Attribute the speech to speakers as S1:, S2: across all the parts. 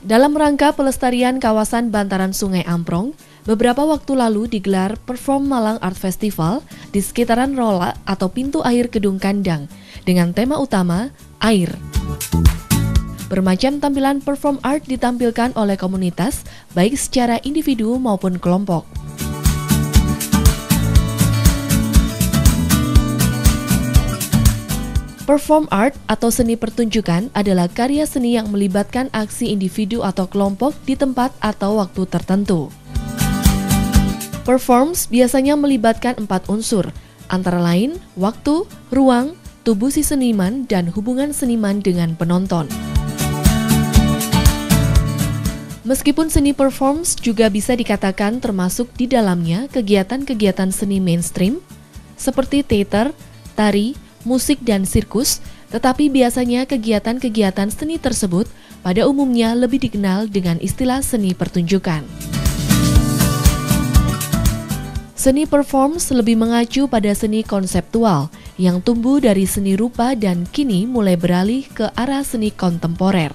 S1: Dalam rangka pelestarian kawasan bantaran Sungai Amprong, beberapa waktu lalu digelar Perform Malang Art Festival di sekitaran Rola atau pintu air Gedung Kandang dengan tema utama air. Bermacam tampilan perform art ditampilkan oleh komunitas, baik secara individu maupun kelompok. Perform art atau seni pertunjukan adalah karya seni yang melibatkan aksi individu atau kelompok di tempat atau waktu tertentu. Performs biasanya melibatkan 4 unsur, antara lain waktu, ruang, tubuh si seniman, dan hubungan seniman dengan penonton. Meskipun seni performs juga bisa dikatakan termasuk di dalamnya kegiatan-kegiatan seni mainstream, seperti teater, tari, musik, dan sirkus, tetapi biasanya kegiatan-kegiatan seni tersebut pada umumnya lebih dikenal dengan istilah seni pertunjukan. Seni performs lebih mengacu pada seni konseptual yang tumbuh dari seni rupa dan kini mulai beralih ke arah seni kontemporer.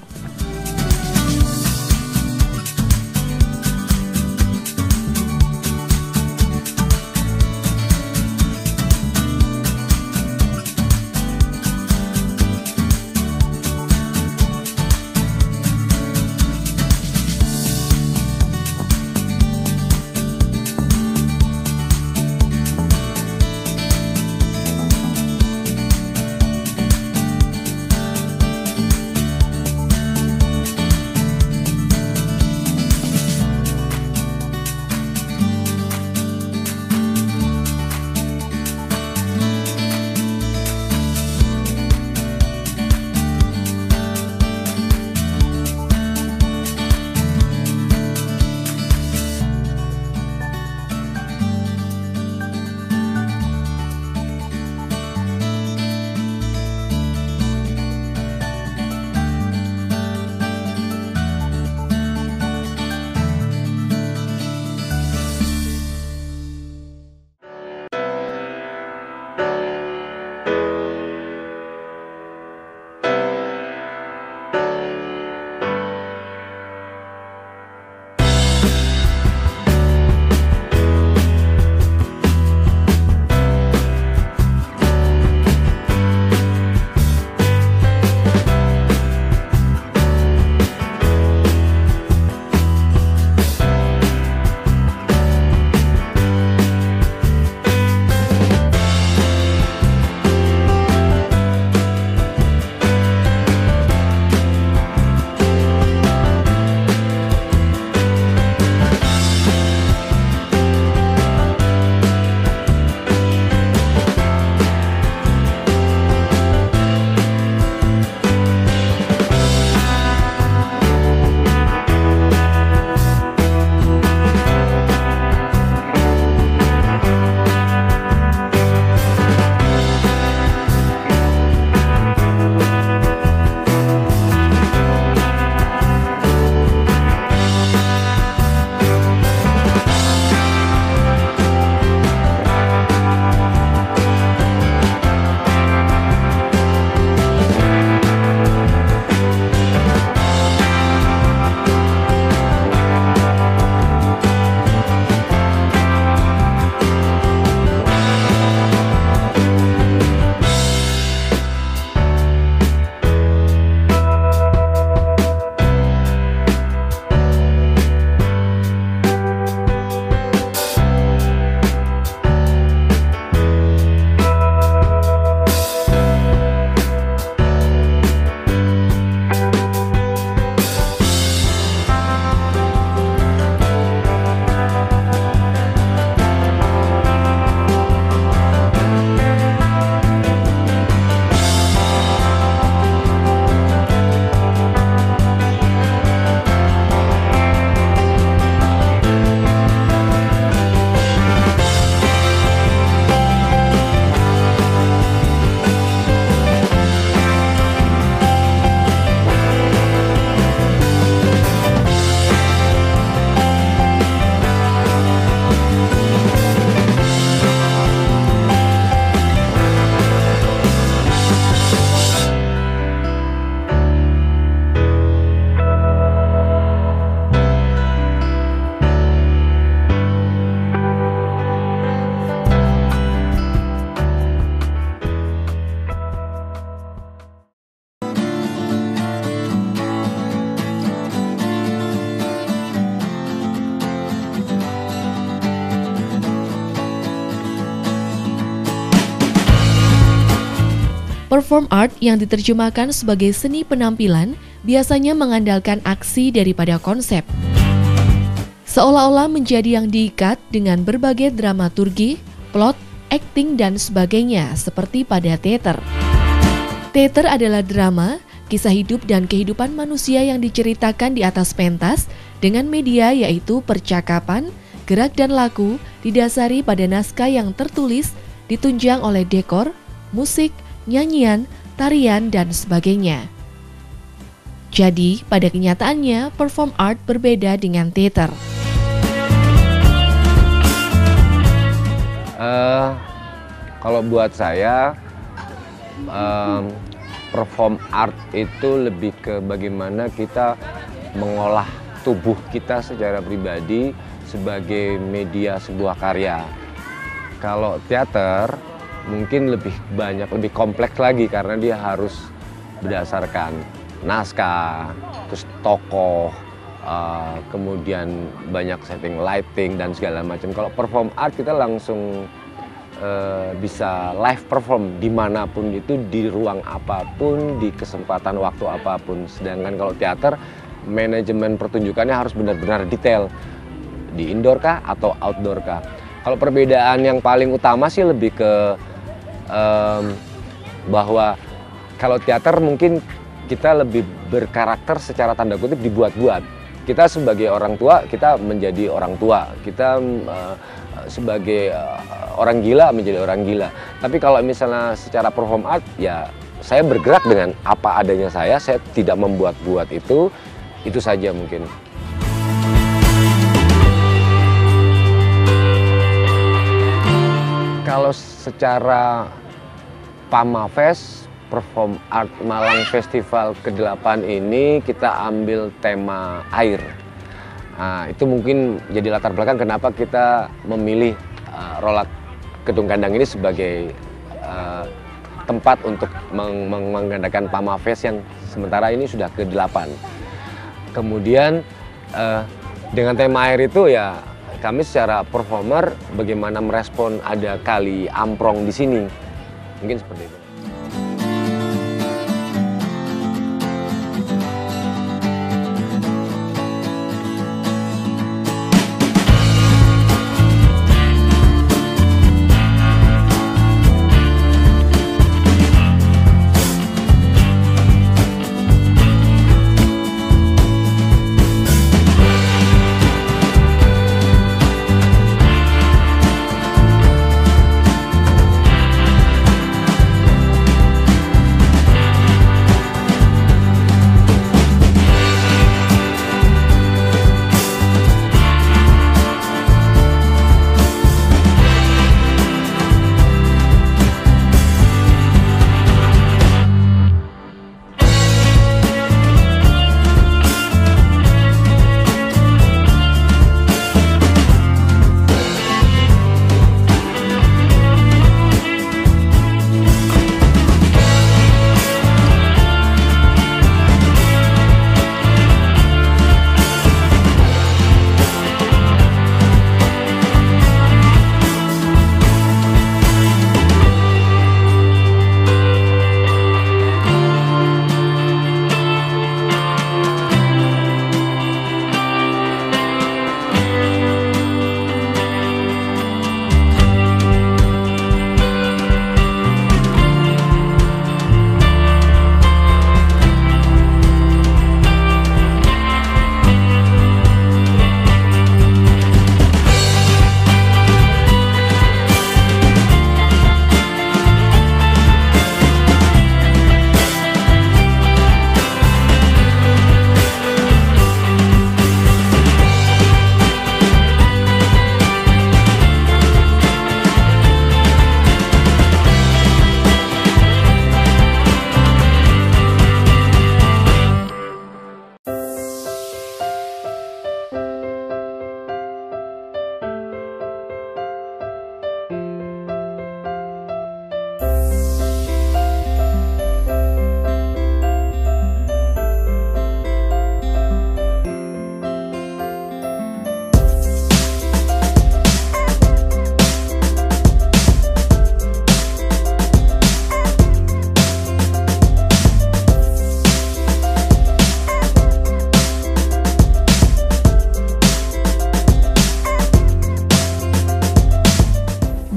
S1: Perform art yang diterjemahkan sebagai seni penampilan biasanya mengandalkan aksi daripada konsep. Seolah-olah menjadi yang diikat dengan berbagai dramaturgi, plot, akting, dan sebagainya seperti pada teater. Teater adalah drama, kisah hidup dan kehidupan manusia yang diceritakan di atas pentas dengan media yaitu percakapan, gerak dan laku didasari pada naskah yang tertulis, ditunjang oleh dekor, musik, nyanyian, tarian, dan sebagainya. Jadi, pada kenyataannya, perform art berbeda dengan teater.
S2: Kalau buat saya, perform art itu lebih ke bagaimana kita mengolah tubuh kita secara pribadi sebagai media sebuah karya. Kalau teater mungkin lebih banyak, lebih kompleks lagi karena dia harus berdasarkan naskah, terus tokoh, kemudian banyak setting lighting dan segala macam. Kalau perform art kita langsung bisa live perform dimanapun itu, di ruang apapun, di kesempatan waktu apapun. Sedangkan kalau teater, manajemen pertunjukannya harus benar-benar detail, di indoor kah atau outdoor kah. Kalau perbedaan yang paling utama sih lebih ke bahwa kalau teater mungkin kita lebih berkarakter secara tanda kutip dibuat-buat. Kita sebagai orang tua, kita menjadi orang tua. Kita sebagai orang gila menjadi orang gila. Tapi kalau misalnya secara perform art, ya saya bergerak dengan apa adanya saya tidak membuat-buat itu saja mungkin. Kalau secara PAMAFest, Perform Art Malang Festival ke-8 ini kita ambil tema air. Nah, itu mungkin jadi latar belakang kenapa kita memilih Rolak Kedung Gandang ini sebagai tempat untuk mengadakan PAMAFest yang sementara ini sudah ke-8. Kemudian dengan tema air itu ya kami secara performer bagaimana merespon ada kali Amprong di sini. Mungkin seperti itu.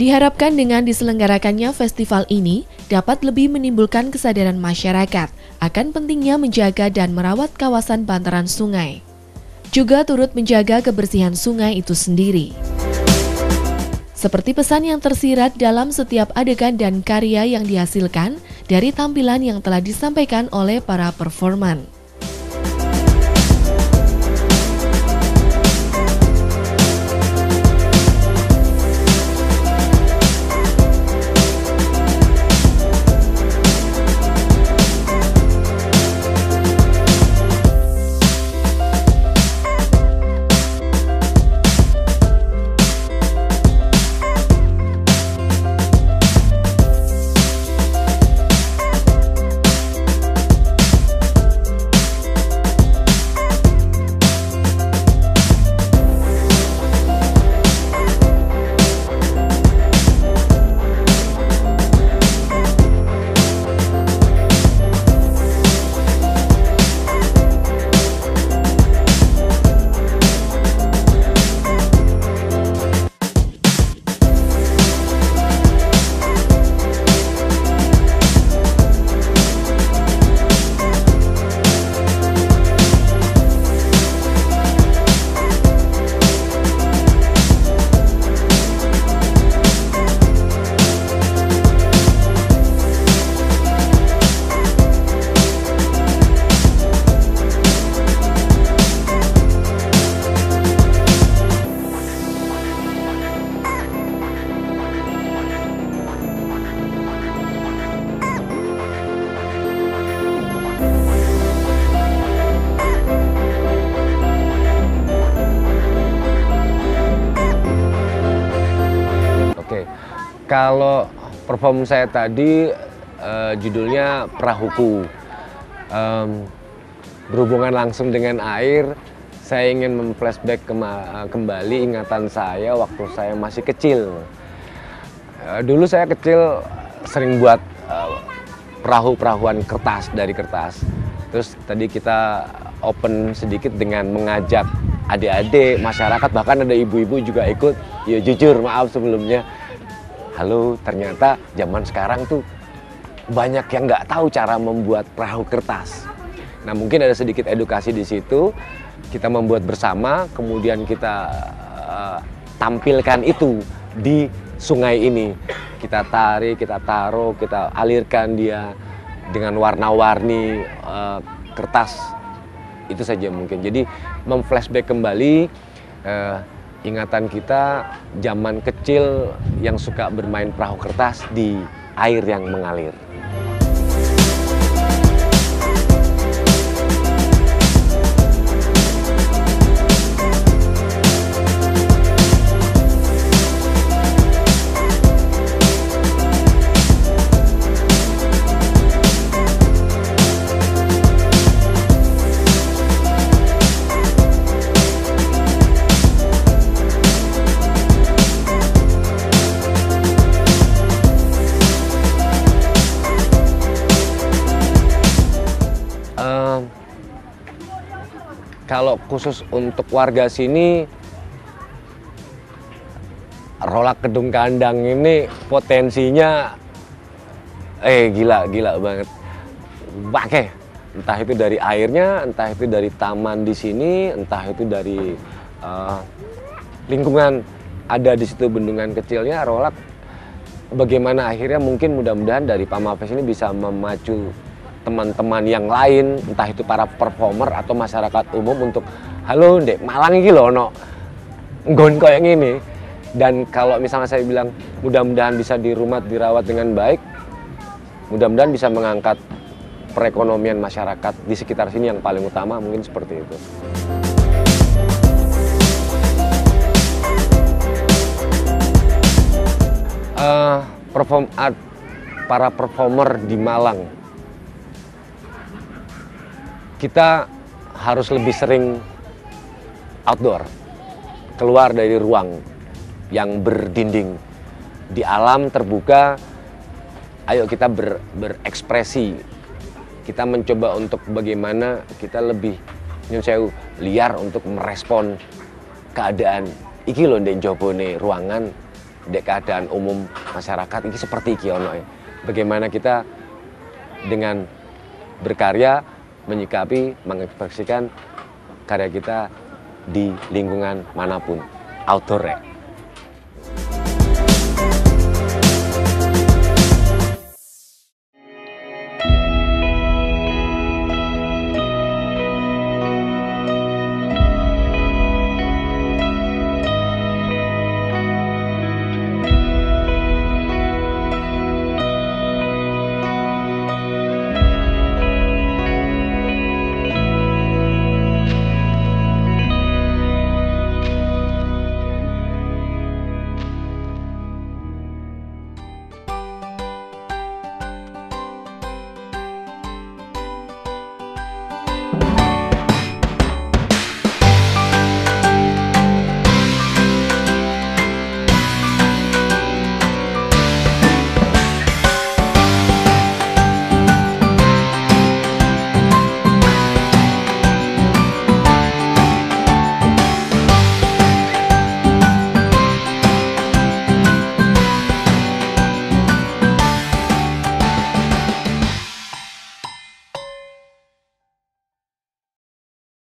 S1: Diharapkan dengan diselenggarakannya festival ini dapat lebih menimbulkan kesadaran masyarakat akan pentingnya menjaga dan merawat kawasan bantaran sungai. Juga turut menjaga kebersihan sungai itu sendiri. Seperti pesan yang tersirat dalam setiap adegan dan karya yang dihasilkan dari tampilan yang telah disampaikan oleh para performan.
S2: Kalau perform saya tadi judulnya Prahuku. Berhubungan langsung dengan air, saya ingin memflashback kembali ingatan saya waktu saya masih kecil. Dulu saya kecil sering buat perahu-perahuan kertas dari kertas. Terus tadi kita open sedikit dengan mengajak adik-adik, masyarakat, bahkan ada ibu-ibu juga ikut. Ya jujur, maaf sebelumnya. Halo, ternyata zaman sekarang tuh banyak yang nggak tahu cara membuat perahu kertas. Nah, mungkin ada sedikit edukasi di situ. Kita membuat bersama, kemudian kita tampilkan itu di sungai ini. Kita tarik, kita taruh, kita alirkan dia dengan warna-warni kertas. Itu saja mungkin. Jadi memflashback kembali ingatan kita zaman kecil yang suka bermain perahu kertas di air yang mengalir. Kalau khusus untuk warga sini, Rolak Kedung Kandang ini potensinya gila banget. Pakai entah itu dari airnya, entah itu dari taman di sini, entah itu dari lingkungan ada di situ bendungan kecilnya Rolak. Bagaimana akhirnya mungkin mudah-mudahan dari Pamafest ini bisa memacu teman-teman yang lain, entah itu para performer atau masyarakat umum untuk halo Ndek, Malang iki lho ono nggon koyo ngene. Dan kalau misalnya saya bilang mudah-mudahan bisa dirawat dengan baik, mudah-mudahan bisa mengangkat perekonomian masyarakat di sekitar sini yang paling utama, mungkin seperti itu. Perform art para performer di Malang, kita harus lebih sering outdoor, keluar dari ruang yang berdinding, di alam terbuka. Ayo kita berekspresi, kita mencoba untuk bagaimana kita lebih liar untuk merespon keadaan. Iki lho ndek njobone ruangan dek keadaan umum masyarakat ini seperti iki ono ya. Bagaimana kita dengan berkarya menyikapi mengekspresikan karya kita di lingkungan manapun, outdoor ya.